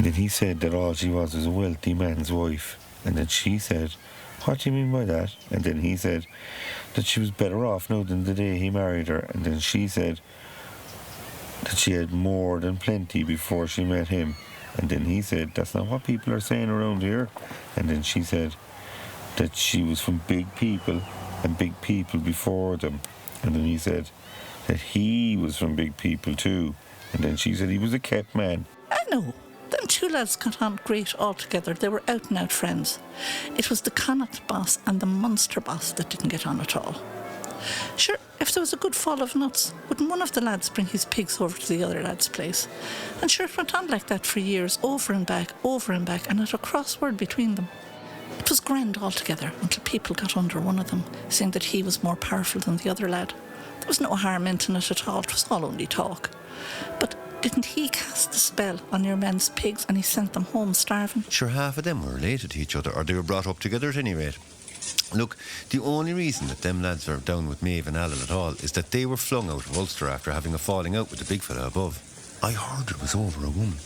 And then he said that all she was a wealthy man's wife. And then she said, what do you mean by that? And then he said that she was better off now than the day he married her. And then she said that she had more than plenty before she met him. And then he said, that's not what people are saying around here. And then she said that she was from big people and big people before them. And then he said that he was from big people too. And then she said he was a kept man. I know. Them two lads got on great altogether. They were out and out friends. It was the Connacht boss and the Munster boss that didn't get on at all. Sure, if there was a good fall of nuts, wouldn't one of the lads bring his pigs over to the other lad's place? And sure, it went on like that for years, over and back, and not a crossword between them. It was grand altogether until people got under one of them, saying that he was more powerful than the other lad. There was no harm in it at all, it was all only talk. But didn't he cast the spell on your men's pigs and he sent them home starving? Sure, half of them were related to each other, or they were brought up together at any rate. Look, the only reason that them lads are down with Maeve and Alan at all is that they were flung out of Ulster after having a falling out with the big fella above. I heard it was over a woman,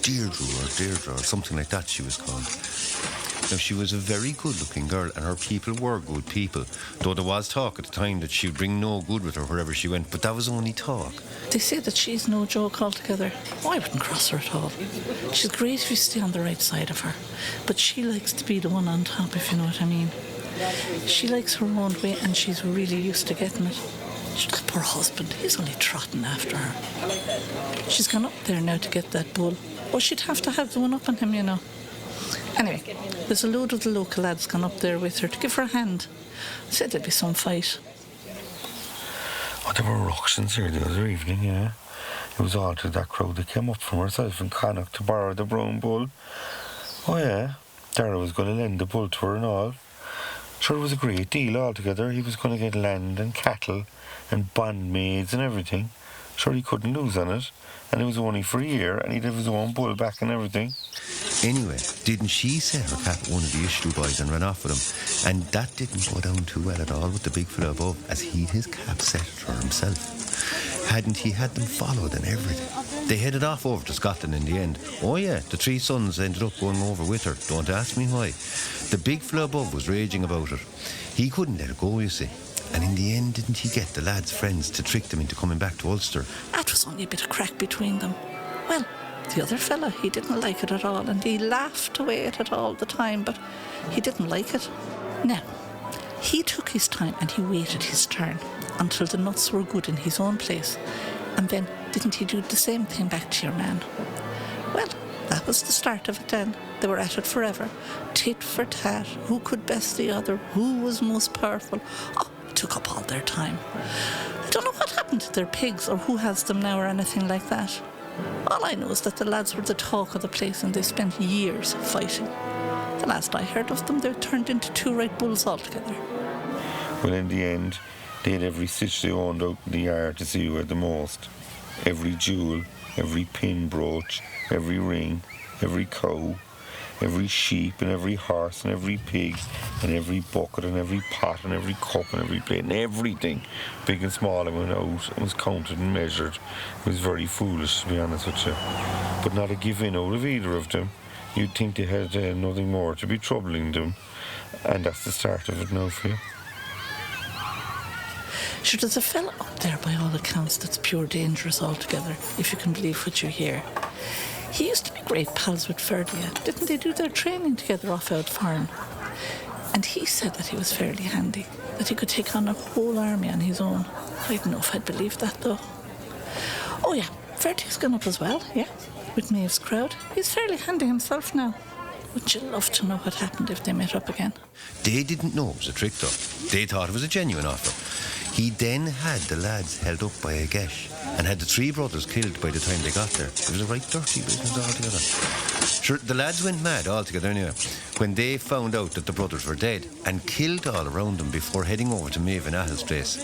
Deirdre or something like that she was called. Now, she was a very good-looking girl, and her people were good people, though there was talk at the time that she'd bring no good with her wherever she went, but that was only talk. They say that she's no joke altogether. Oh, I wouldn't cross her at all. She's great if you stay on the right side of her, but she likes to be the one on top, if you know what I mean. She likes her own way, and she's really used to getting it. That poor husband, he's only trotting after her. She's gone up there now to get that bull. Oh, she'd have to have the one up on him, you know. Anyway, there's a load of the local lads gone up there with her to give her a hand. Said there'd be some fight. Oh, there were ructions here the other evening, yeah. It was all to that crowd that came up from herself in Connacht to borrow the brown bull. Oh, yeah. Dara was going to lend the bull to her and all. Sure, it was a great deal altogether. He was going to get land and cattle and bondmaids and everything. Sure, he couldn't lose on it. And it was only for a year, and he'd have his own bull back and everything. Anyway, didn't she sell her cap at one of the Ishlu boys and ran off with him? And that didn't go down too well at all with the big fella above, as he'd his cap set for himself. Hadn't he had them followed and everything? They headed off over to Scotland in the end. Oh yeah, the three sons ended up going over with her. Don't ask me why. The big fella above was raging about it. He couldn't let it go, you see. And in the end, didn't he get the lads' friends to trick them into coming back to Ulster? That was only a bit of crack between them. Well, the other fella, he didn't like it at all, and he laughed away at it all the time, but he didn't like it. Now, he took his time and he waited his turn until the nuts were good in his own place. And then, didn't he do the same thing back to your man? Well, that was the start of it then. They were at it forever. Tit for tat. Who could best the other? Who was most powerful? Oh, it took up all their time. I don't know what happened to their pigs or who has them now or anything like that. All I know is that the lads were the talk of the place and they spent years fighting. The last I heard of them, they turned into two right bulls altogether. Well, in the end, they had every stitch they owned out in the yard to see who had the most. Every jewel, every pin brooch, every ring, every cow, every sheep and every horse and every pig and every bucket and every pot and every cup and every plate and everything, big and small, and went out and was counted and measured. It was very foolish, to be honest with you. But not a give in out of either of them. You'd think they had nothing more to be troubling them. And that's the start of it now for you. Sure, there's a fella up there by all accounts that's pure dangerous altogether, if you can believe what you hear. He used to be great pals with Ferdia. Didn't they do their training together off out farm? And he said that he was fairly handy, that he could take on a whole army on his own. I don't know if I'd believe that, though. Oh, yeah, Ferdia's gone up as well, yeah, with Maeve's crowd. He's fairly handy himself now. Wouldn't you love to know what happened if they met up again? They didn't know it was a trick, though. They thought it was a genuine offer. He then had the lads held up by a gesh and had the three brothers killed by the time they got there. It was a right dirty business altogether. Sure, the lads went mad altogether anyway when they found out that the brothers were dead and killed all around them before heading over to Maeve and Ahel's place.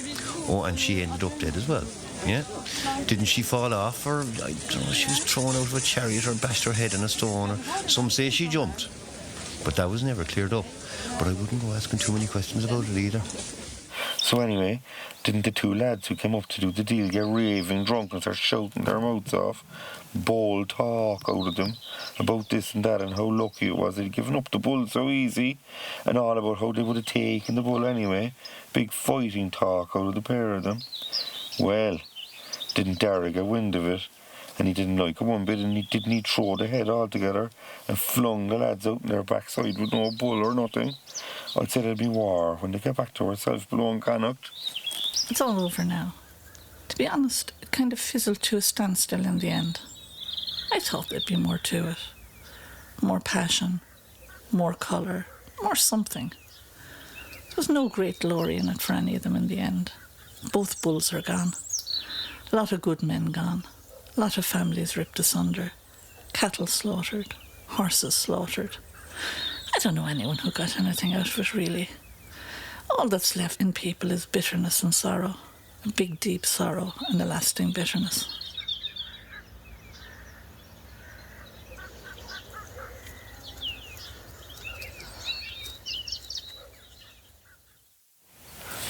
Oh, and she ended up dead as well. Yeah? Didn't she fall off, or I don't know, she was thrown out of a chariot or bashed her head on a stone, or some say she jumped. But that was never cleared up. But I wouldn't go asking too many questions about it either. So anyway, didn't the two lads who came up to do the deal get raving drunk and start shouting their mouths off? Bold talk out of them about this and that and how lucky it was they'd given up the bull so easy, and all about how they would have taken the bull anyway. Big fighting talk out of the pair of them. Well, didn't Dara get wind of it, and he didn't like it one bit, and he throw the head altogether and flung the lads out in their backside with no bull or nothing. I'd say there'd be war when they get back to ourselves below in Connacht. It's all over now. To be honest, it kind of fizzled to a standstill in the end. I thought there'd be more to it. More passion, more colour, more something. There was no great glory in it for any of them in the end. Both bulls are gone. A lot of good men gone. A lot of families ripped asunder. Cattle slaughtered. Horses slaughtered. I don't know anyone who got anything out of it, really. All that's left in people is bitterness and sorrow. A big, deep sorrow and a lasting bitterness.